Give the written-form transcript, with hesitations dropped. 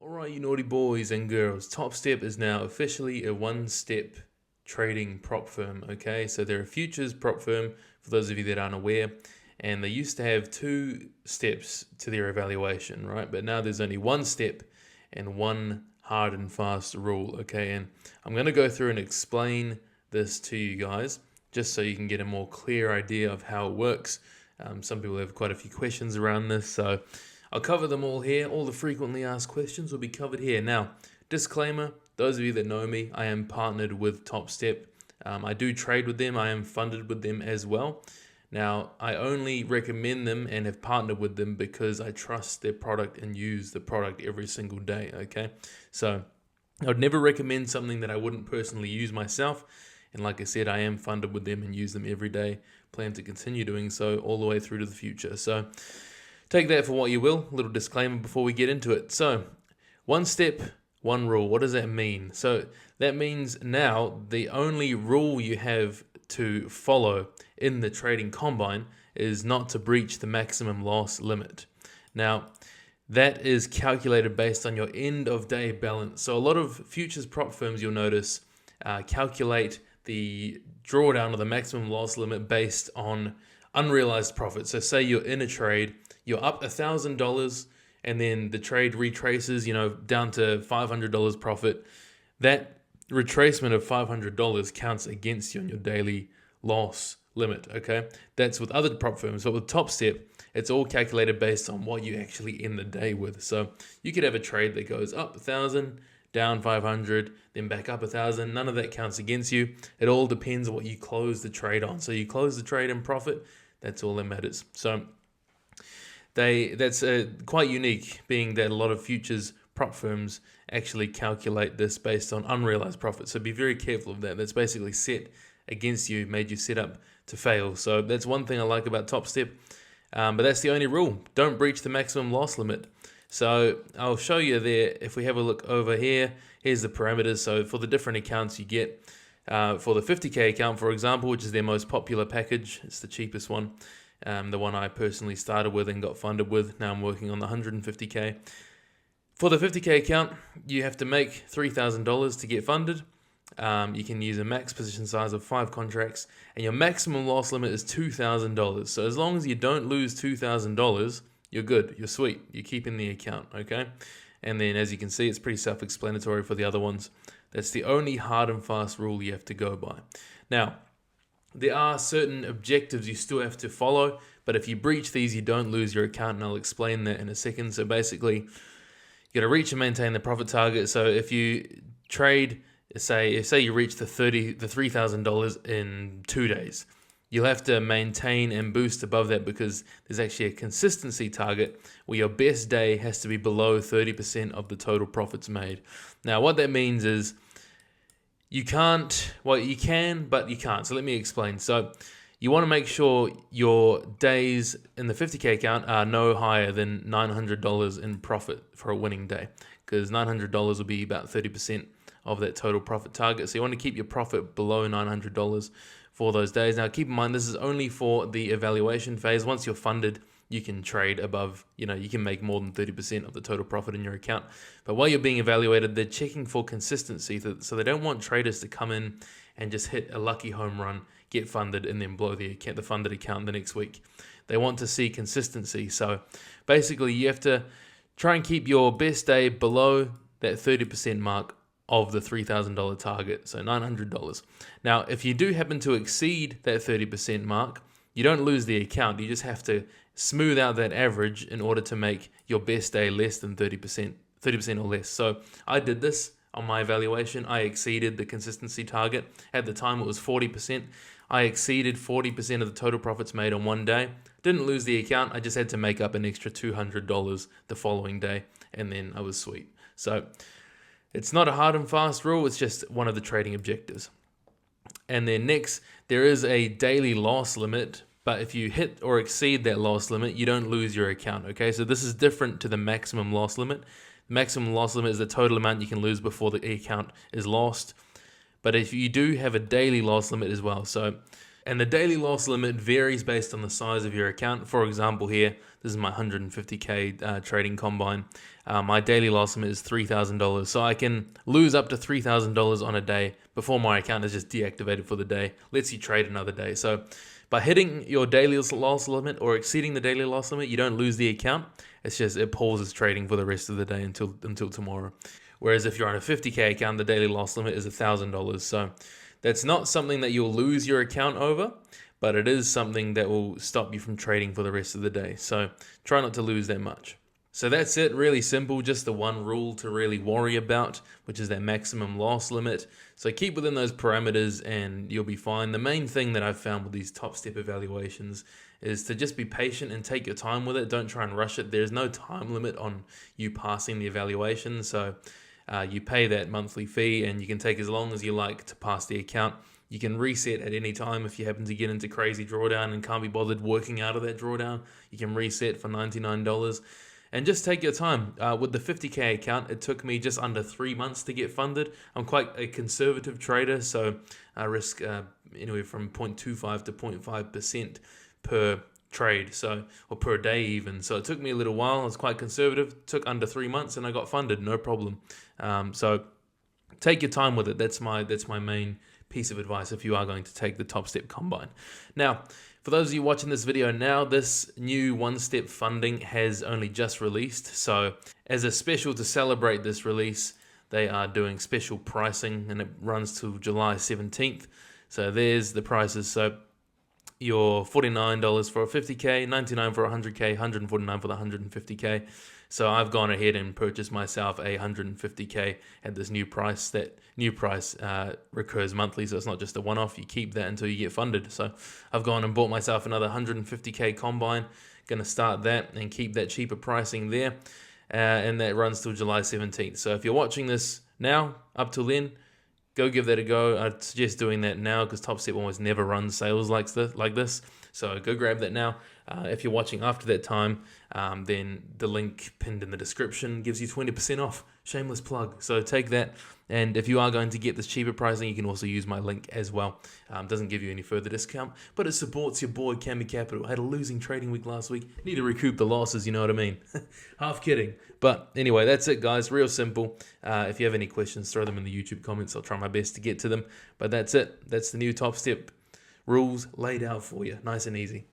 Alright, you naughty boys and girls, Topstep is now officially a one-step trading prop firm, okay? So they're a futures prop firm, for those of you that aren't aware, and they used to have two steps to their evaluation, right? But now there's only one step and one hard and fast rule, okay? And I'm going to go through and explain this to you guys, just so you can get a more clear idea of how it works. Some people have quite a few questions around this, so I'll cover them all here. All the frequently asked questions will be covered here. Now, disclaimer, those of you that know me, I am partnered with Topstep. I do trade with them. I am funded with them as well. Now, I only recommend them and have partnered with them because I trust their product and use the product every single day, okay? So I would never recommend something that I wouldn't personally use myself. And like I said, I am funded with them and use them every day. Plan to continue doing so all the way through to the future. So take that for what you will. A little disclaimer before we get into it. So one step, one rule. What does that mean? So that means now the only rule you have to follow in the trading combine is not to breach the maximum loss limit. Now, that is calculated based on your end of day balance. So a lot of futures prop firms, you'll notice, calculate the drawdown of the maximum loss limit based on unrealized profit. So say you're in a trade, you're up $1,000 and then the trade retraces, down to $500 profit. That retracement of $500 counts against you on your daily loss limit, okay? That's with other prop firms, but with Topstep, it's all calculated based on what you actually end the day with. So you could have a trade that goes up 1,000, down 500, then back up 1,000. None of that counts against you. It all depends on what you close the trade on. So you close the trade in profit, that's all that matters. So that's quite unique, being that a lot of futures prop firms actually calculate this based on unrealized profit. So be very careful of that. That's basically set against you, made you set up to fail. So that's one thing I like about Topstep. But that's the only rule. Don't breach the maximum loss limit. So I'll show you there. If we have a look over here, here's the parameters. So for the different accounts you get, for the 50K account, for example, which is their most popular package, it's the cheapest one. The one I personally started with and got funded with. Now I'm working on the 150K. For the 50K account, you have to make $3,000 to get funded. You can use a max position size of 5 contracts, and your maximum loss limit is $2,000. So as long as you don't lose $2,000, you're good, you're sweet, you're keeping the account, okay? And then as you can see, it's pretty self-explanatory for the other ones. That's the only hard and fast rule you have to go by. Now, there are certain objectives you still have to follow, but if you breach these, you don't lose your account, and I'll explain that in a second. So basically, you got to reach and maintain the profit target. So if you trade, say you reach the $3,000 in 2 days, you'll have to maintain and boost above that, because there's actually a consistency target where your best day has to be below 30% of the total profits made. Now, what that means is you can, but you can't. So let me explain. So you want to make sure your days in the 50K account are no higher than $900 in profit for a winning day, because $900 will be about 30% of that total profit target. So you want to keep your profit below $900 for those days. Now, keep in mind, this is only for the evaluation phase. Once you're funded, you can trade above, you can make more than 30% of the total profit in your account. But while you're being evaluated, they're checking for consistency. So they don't want traders to come in and just hit a lucky home run, get funded, and then blow the funded account the next week. They want to see consistency. So basically, you have to try and keep your best day below that 30% mark of the $3,000 target, so $900. Now, if you do happen to exceed that 30% mark, you don't lose the account. You just have to smooth out that average in order to make your best day less than 30% or less. So I did this on my evaluation. I exceeded the consistency target. At the time, it was 40%. I exceeded 40% of the total profits made on one day. Didn't lose the account. I just had to make up an extra $200 the following day, and then I was sweet. So it's not a hard and fast rule. It's just one of the trading objectives. And then next, there is a daily loss limit, but if you hit or exceed that loss limit, you don't lose your account, okay? So this is different to the maximum loss limit. The maximum loss limit is the total amount you can lose before the account is lost. But if you do have a daily loss limit as well, so And the daily loss limit varies based on the size of your account. For example, here, this is my 150K trading combine. My daily loss limit is $3,000. So I can lose up to $3,000 on a day before my account is just deactivated for the day. Lets you trade another day. So by hitting your daily loss limit or exceeding the daily loss limit, you don't lose the account. It's just it pauses trading for the rest of the day until tomorrow. Whereas if you're on a 50K account, the daily loss limit is $1,000. So that's not something that you'll lose your account over, but it is something that will stop you from trading for the rest of the day. So try not to lose that much. So that's it, really simple, just the one rule to really worry about, which is that maximum loss limit. So keep within those parameters and you'll be fine. The main thing that I've found with these Topstep evaluations is to just be patient and take your time with it. Don't try and rush it. There's no time limit on you passing the evaluation. So you pay that monthly fee and you can take as long as you like to pass the account. You can reset at any time if you happen to get into crazy drawdown and can't be bothered working out of that drawdown. You can reset for $99 and just take your time. With the 50K account, it took me just under 3 months to get funded. I'm quite a conservative trader, so I risk anywhere from 0.25 to 0.5% per trade, or per day even. So it took me a little while. I was quite conservative. Took under 3 months, and I got funded, no problem. So take your time with it. That's my main piece of advice if you are going to take the Topstep combine. Now, for those of you watching this video now, this new one-step funding has only just released. So as a special to celebrate this release, they are doing special pricing, and it runs till July 17th. So there's the prices. So you're $49 for a 50K, $99 for a 100K, $149 for the 150K. So I've gone ahead and purchased myself a 150K at this new price. That new price recurs monthly, so it's not just a one-off. You keep that until you get funded. So I've gone and bought myself another 150K combine. Going to start that and keep that cheaper pricing there. And that runs till July 17th. So if you're watching this now, up till then, go give that a go. I'd suggest doing that now because Topstep almost never runs sales like this. So go grab that now. If you're watching after that time, then the link pinned in the description gives you 20% off. Shameless plug. So take that. And if you are going to get this cheaper pricing, you can also use my link as well. Doesn't give you any further discount, but it supports your boy Cammy Capital. Had a losing trading week last week. Need to recoup the losses, you know what I mean? Half kidding. But anyway, that's it, guys. Real simple. If you have any questions, throw them in the YouTube comments. I'll try my best to get to them. But that's it. That's the new Topstep rules laid out for you. Nice and easy.